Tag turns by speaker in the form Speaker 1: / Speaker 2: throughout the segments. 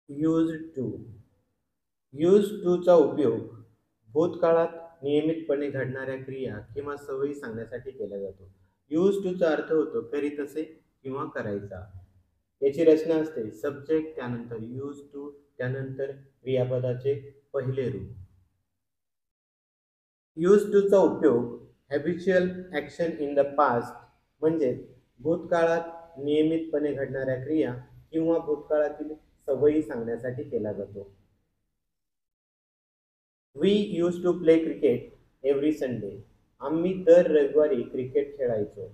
Speaker 1: Used to. Used टूचा उपयोग भूतकाळात नियमितपणे घडणाऱ्या क्रिया किंवा सवयी सांगण्यासाठी केला जातो. यूज्ड टूचा अर्थ होतो करीत असे किंवा करायचा. याची रचना असते सब्जेक्ट, त्यानंतर यूज्ड टू, त्यानंतर क्रियापदाचे पहिले रूप. यूज्ड टूचा उपयोग habitual action in the past म्हणजे भूतकाळात नियमितपणे घडणाऱ्या क्रिया किंवा भूतकाळातील सवयी सांगण्यासाठी केला जातो. We use to play cricket every Sunday. आम्ही दर रविवारी क्रिकेट खेळायचो.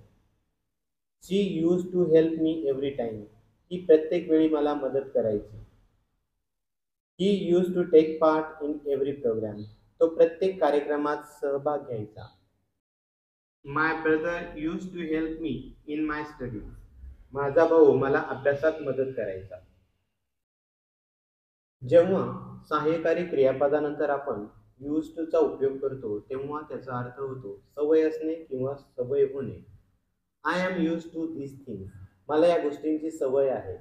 Speaker 1: She use to help me every time. ही प्रत्येक वेळी मला मदत करायची. He use to take part in every programme. तो प्रत्येक कार्यक्रमात सहभाग घ्यायचा. My brother use to help me in my studies. माझा भाऊ मला अभ्यासात मदत करायचा. जेव्हा सहाय्यकारी क्रियापदानंतर आपण यूज टूचा उपयोग करतो तेव्हा त्याचा अर्थ होतो सवय असणे किंवा सवय होणे. I am use to this things. मला या गोष्टींची सवय आहे.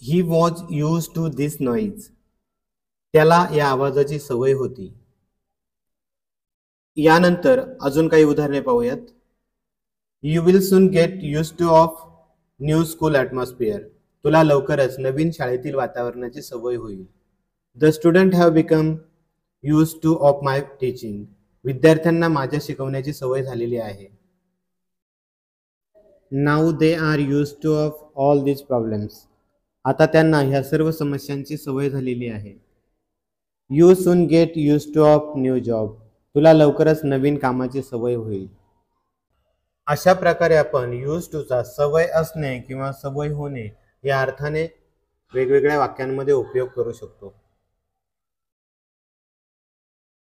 Speaker 1: He was use to this noise. त्याला या आवाजाची सवय होती. यानंतर अजून काही उदाहरणे पाहूयात. You will soon gate use two of new school atmosphere. तुला लवकरच नवीन शाळेतील वातावरणाची सवय होईल. The student have become use two of my teaching. विद्यार्थ्यांना माझ्या शिकवण्याची सवय झालेली आहे. Now they are use two of all this problems. आता त्यांना ह्या सर्व समस्यांची सवय झालेली आहे. You soon gate use two of new job. तुला लवकरच नवीन कामाची सवय होईल. अशा प्रकारे आपण यूज टूचा सवय असणे किंवा सवय होणे या अर्थाने वेगवेगळ्या वाक्यांमध्ये उपयोग करू शकतो.